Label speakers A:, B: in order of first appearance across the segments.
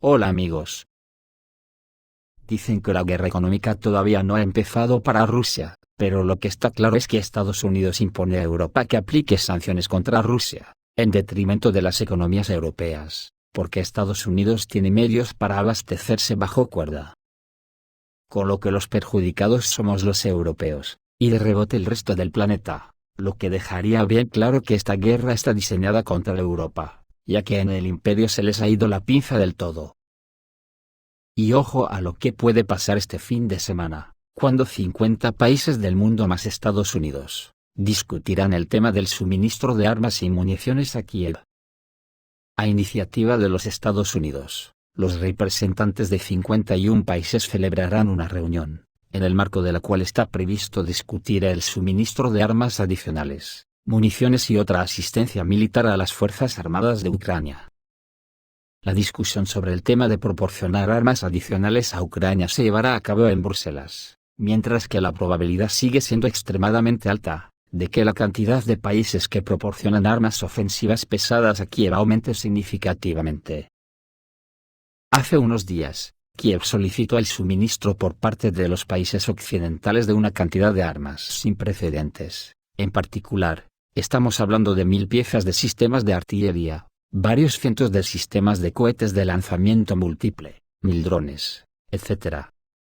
A: Hola amigos. Dicen que la guerra económica todavía no ha empezado para Rusia, pero lo que está claro es que Estados Unidos impone a Europa que aplique sanciones contra Rusia, en detrimento de las economías europeas, porque Estados Unidos tiene medios para abastecerse bajo cuerda. Con lo que los perjudicados somos los europeos, y de rebote el resto del planeta, lo que dejaría bien claro que esta guerra está diseñada contra la Europa, ya que en el imperio se les ha ido la pinza del todo. Y ojo a lo que puede pasar este fin de semana, cuando 50 países del mundo más Estados Unidos discutirán el tema del suministro de armas y municiones a Kiev. A iniciativa de los Estados Unidos, los representantes de 51 países celebrarán una reunión, en el marco de la cual está previsto discutir el suministro de armas adicionales, municiones y otra asistencia militar a las Fuerzas Armadas de Ucrania. La discusión sobre el tema de proporcionar armas adicionales a Ucrania se llevará a cabo en Bruselas, mientras que la probabilidad sigue siendo extremadamente alta de que la cantidad de países que proporcionan armas ofensivas pesadas a Kiev aumente significativamente. Hace unos días, Kiev solicitó el suministro por parte de los países occidentales de una cantidad de armas sin precedentes. En particular, estamos hablando de 1000 piezas de sistemas de artillería, varios cientos de sistemas de cohetes de lanzamiento múltiple, 1000 drones, etc.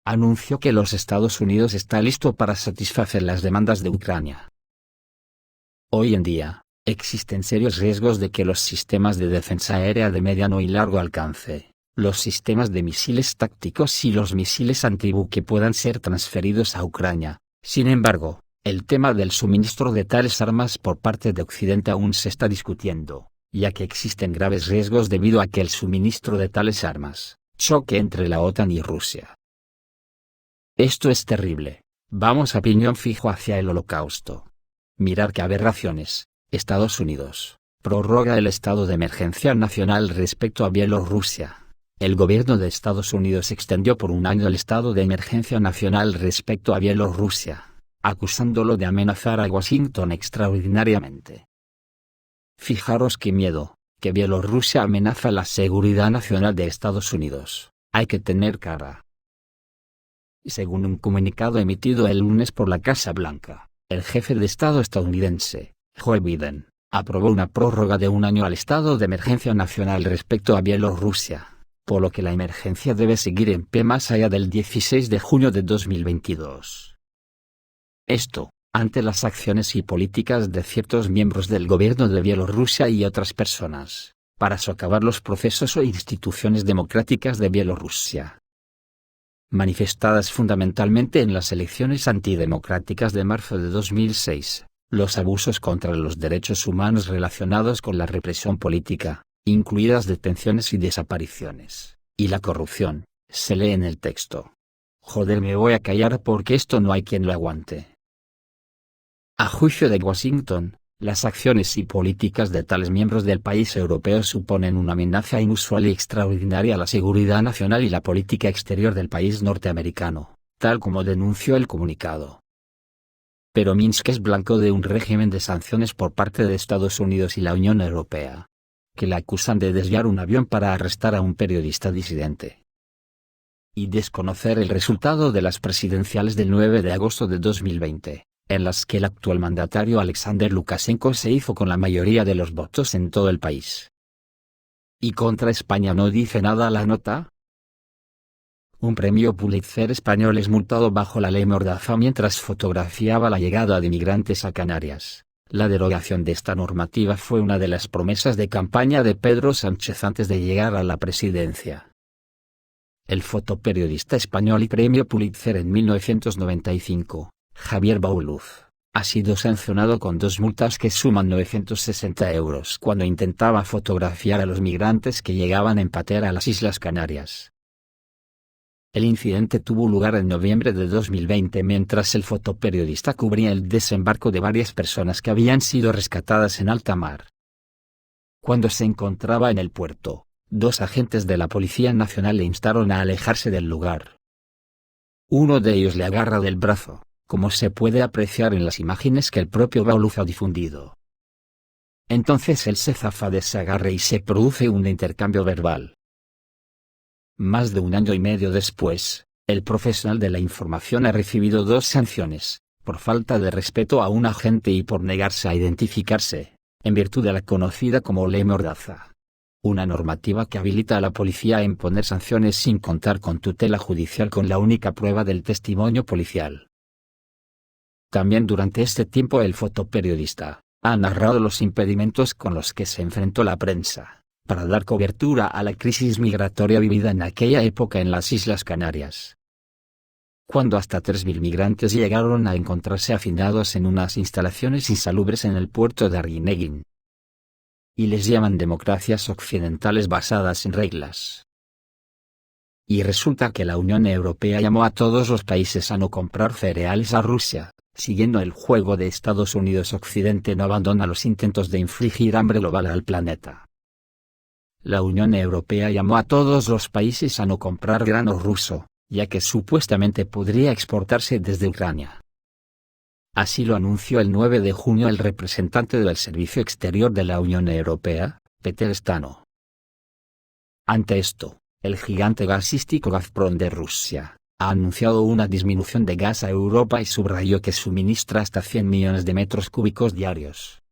A: Anunció que los Estados Unidos está listo para satisfacer las demandas de Ucrania. Hoy en día, existen serios riesgos de que los sistemas de defensa aérea de mediano y largo alcance, los sistemas de misiles tácticos y los misiles antibuque puedan ser transferidos a Ucrania. Sin embargo, el tema del suministro de tales armas por parte de Occidente aún se está discutiendo, ya que existen graves riesgos debido a que el suministro de tales armas choque entre la OTAN y Rusia. Esto es terrible. Vamos a piñón fijo hacia el Holocausto. Mirar qué aberraciones. Estados Unidos prorroga el estado de emergencia nacional respecto a Bielorrusia. El gobierno de Estados Unidos extendió por un año el estado de emergencia nacional respecto a Bielorrusia, acusándolo de amenazar a Washington extraordinariamente. Fijaros qué miedo, que Bielorrusia amenaza la seguridad nacional de Estados Unidos. Hay que tener cara. Y según un comunicado emitido el lunes por la Casa Blanca, el jefe de Estado estadounidense, Joe Biden, aprobó una prórroga de un año al estado de emergencia nacional respecto a Bielorrusia, por lo que la emergencia debe seguir en pie más allá del 16 de junio de 2022. Esto, ante las acciones y políticas de ciertos miembros del gobierno de Bielorrusia y otras personas, para socavar los procesos o instituciones democráticas de Bielorrusia. Manifestadas fundamentalmente en las elecciones antidemocráticas de marzo de 2006, los abusos contra los derechos humanos relacionados con la represión política, incluidas detenciones y desapariciones, y la corrupción, se lee en el texto. Joder, me voy a callar porque esto no hay quien lo aguante. A juicio de Washington, las acciones y políticas de tales miembros del país europeo suponen una amenaza inusual y extraordinaria a la seguridad nacional y la política exterior del país norteamericano, tal como denunció el comunicado. Pero Minsk es blanco de un régimen de sanciones por parte de Estados Unidos y la Unión Europea, que la acusan de desviar un avión para arrestar a un periodista disidente y desconocer el resultado de las presidenciales del 9 de agosto de 2020. En las que el actual mandatario Alexander Lukashenko se hizo con la mayoría de los votos en todo el país. ¿Y contra España no dice nada la nota? Un premio Pulitzer español es multado bajo la ley Mordaza mientras fotografiaba la llegada de migrantes a Canarias. La derogación de esta normativa fue una de las promesas de campaña de Pedro Sánchez antes de llegar a la presidencia. El fotoperiodista español y premio Pulitzer en 1995. Javier Bauluz, ha sido sancionado con 2 multas que suman 960 € cuando intentaba fotografiar a los migrantes que llegaban en patera a las Islas Canarias. El incidente tuvo lugar en noviembre de 2020 mientras el fotoperiodista cubría el desembarco de varias personas que habían sido rescatadas en alta mar. Cuando se encontraba en el puerto, 2 agentes de la Policía Nacional le instaron a alejarse del lugar. Uno de ellos le agarra del brazo, como se puede apreciar en las imágenes que el propio Bauluz ha difundido. Entonces él se zafa de ese agarre y se produce un intercambio verbal. Más de un año y medio después, el profesional de la información ha recibido 2 sanciones, por falta de respeto a un agente y por negarse a identificarse, en virtud de la conocida como Ley Mordaza. Una normativa que habilita a la policía a imponer sanciones sin contar con tutela judicial con la única prueba del testimonio policial. También durante este tiempo el fotoperiodista ha narrado los impedimentos con los que se enfrentó la prensa, para dar cobertura a la crisis migratoria vivida en aquella época en las Islas Canarias, cuando hasta 3.000 migrantes llegaron a encontrarse hacinados en unas instalaciones insalubres en el puerto de Arguineguín. Y les llaman democracias occidentales basadas en reglas. Y resulta que la Unión Europea llamó a todos los países a no comprar cereales a Rusia, siguiendo el juego de Estados Unidos. Occidente no abandona los intentos de infligir hambre global al planeta. La Unión Europea llamó a todos los países a no comprar grano ruso, ya que supuestamente podría exportarse desde Ucrania. Así lo anunció el 9 de junio el representante del Servicio Exterior de la Unión Europea, Peter Stano. Ante esto, el gigante gasístico Gazprom de Rusia ha anunciado una disminución de gas a Europa y subrayó que suministra hasta 100 millones de metros cúbicos diarios.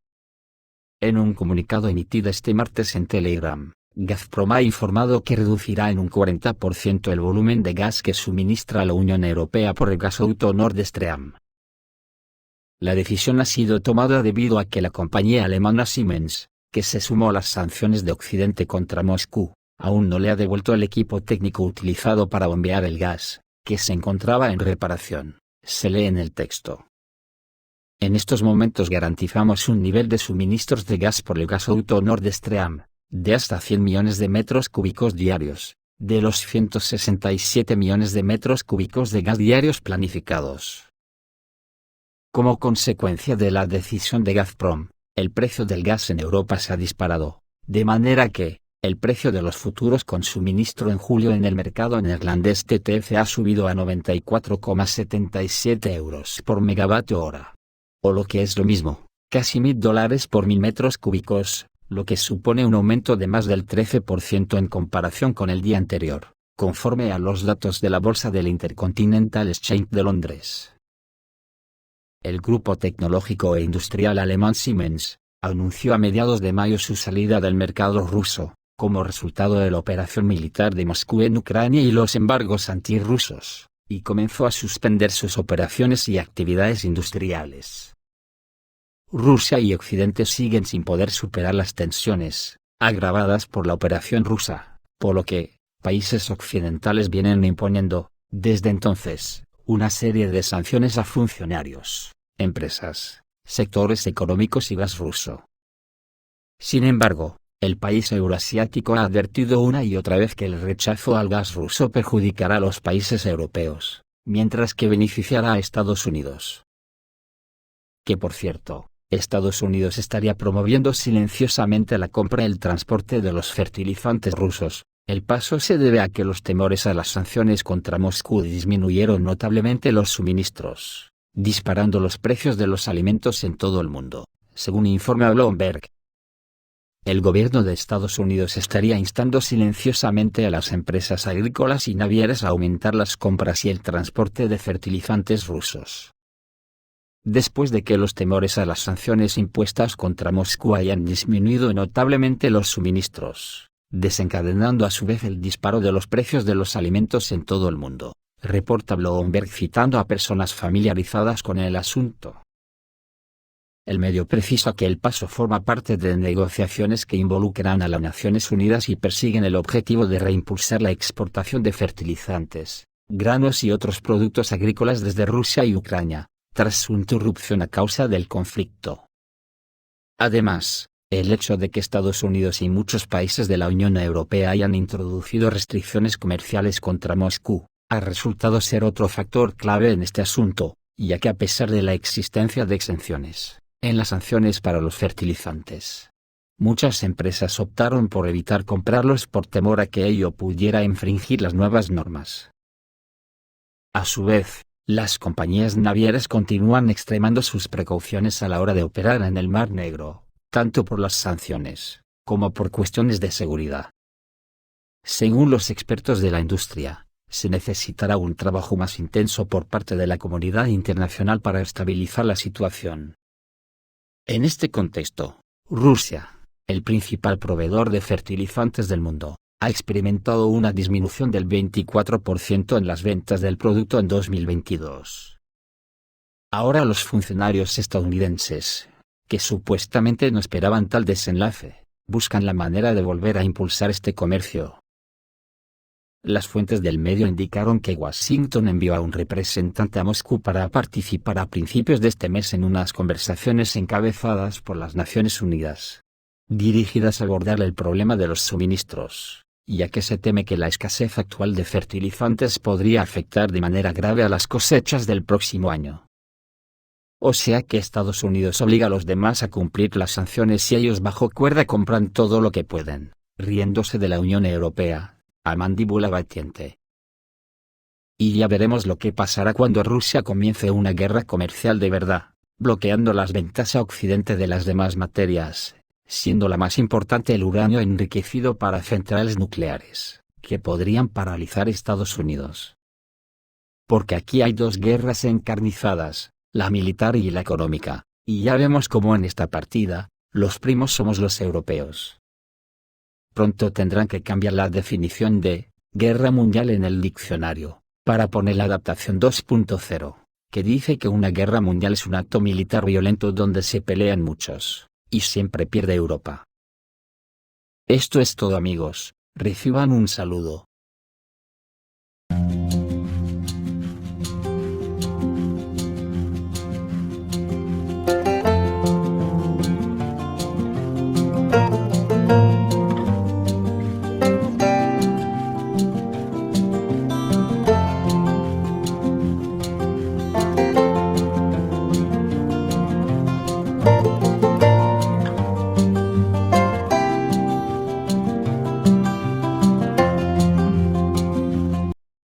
A: En un comunicado emitido este martes en Telegram, Gazprom ha informado que reducirá en un 40% el volumen de gas que suministra a la Unión Europea por el gasoducto Nord Stream. La decisión ha sido tomada debido a que la compañía alemana Siemens, que se sumó a las sanciones de Occidente contra Moscú, aún no le ha devuelto el equipo técnico utilizado para bombear el gas, que se encontraba en reparación, se lee en el texto. En estos momentos garantizamos un nivel de suministros de gas por el gasoducto Nord Stream, de hasta 100 millones de metros cúbicos diarios, de los 167 millones de metros cúbicos de gas diarios planificados. Como consecuencia de la decisión de Gazprom, el precio del gas en Europa se ha disparado, de manera que, el precio de los futuros con suministro en julio en el mercado neerlandés TTF ha subido a 94,77 euros por megavatio hora. O lo que es lo mismo, casi $1.000 por 1.000 metros cúbicos, lo que supone un aumento de más del 13% en comparación con el día anterior, conforme a los datos de la bolsa del Intercontinental Exchange de Londres. El grupo tecnológico e industrial alemán Siemens anunció a mediados de mayo su salida del mercado ruso, como resultado de la operación militar de Moscú en Ucrania y los embargos antirrusos, y comenzó a suspender sus operaciones y actividades industriales. Rusia y Occidente siguen sin poder superar las tensiones, agravadas por la operación rusa, por lo que, países occidentales vienen imponiendo, desde entonces, una serie de sanciones a funcionarios, empresas, sectores económicos y gas ruso. Sin embargo, el país euroasiático ha advertido una y otra vez que el rechazo al gas ruso perjudicará a los países europeos, mientras que beneficiará a Estados Unidos. Que por cierto, Estados Unidos estaría promoviendo silenciosamente la compra y el transporte de los fertilizantes rusos. El paso se debe a que los temores a las sanciones contra Moscú disminuyeron notablemente los suministros, disparando los precios de los alimentos en todo el mundo, según informa Bloomberg. El gobierno de Estados Unidos estaría instando silenciosamente a las empresas agrícolas y navieras a aumentar las compras y el transporte de fertilizantes rusos. Después de que los temores a las sanciones impuestas contra Moscú hayan disminuido notablemente los suministros, desencadenando a su vez el disparo de los precios de los alimentos en todo el mundo, reporta Bloomberg citando a personas familiarizadas con el asunto. El medio precisa que el paso forma parte de negociaciones que involucran a las Naciones Unidas y persiguen el objetivo de reimpulsar la exportación de fertilizantes, granos y otros productos agrícolas desde Rusia y Ucrania, tras su interrupción a causa del conflicto. Además, el hecho de que Estados Unidos y muchos países de la Unión Europea hayan introducido restricciones comerciales contra Moscú, ha resultado ser otro factor clave en este asunto, ya que a pesar de la existencia de exenciones en las sanciones para los fertilizantes, muchas empresas optaron por evitar comprarlos por temor a que ello pudiera infringir las nuevas normas. A su vez, las compañías navieras continúan extremando sus precauciones a la hora de operar en el Mar Negro, tanto por las sanciones, como por cuestiones de seguridad. Según los expertos de la industria, se necesitará un trabajo más intenso por parte de la comunidad internacional para estabilizar la situación. En este contexto, Rusia, el principal proveedor de fertilizantes del mundo, ha experimentado una disminución del 24% en las ventas del producto en 2022. Ahora los funcionarios estadounidenses, que supuestamente no esperaban tal desenlace, buscan la manera de volver a impulsar este comercio. Las fuentes del medio indicaron que Washington envió a un representante a Moscú para participar a principios de este mes en unas conversaciones encabezadas por las Naciones Unidas, dirigidas a abordar el problema de los suministros, ya que se teme que la escasez actual de fertilizantes podría afectar de manera grave a las cosechas del próximo año. O sea que Estados Unidos obliga a los demás a cumplir las sanciones y ellos bajo cuerda compran todo lo que pueden, riéndose de la Unión Europea, a mandíbula batiente. Y ya veremos lo que pasará cuando Rusia comience una guerra comercial de verdad, bloqueando las ventas a Occidente de las demás materias, siendo la más importante el uranio enriquecido para centrales nucleares, que podrían paralizar Estados Unidos. Porque aquí hay dos guerras encarnizadas, la militar y la económica, y ya vemos cómo en esta partida, los primos somos los europeos. Pronto tendrán que cambiar la definición de guerra mundial en el diccionario, para poner la adaptación 2.0, que dice que una guerra mundial es un acto militar violento donde se pelean muchos, y siempre pierde Europa. Esto es todo amigos, reciban un saludo.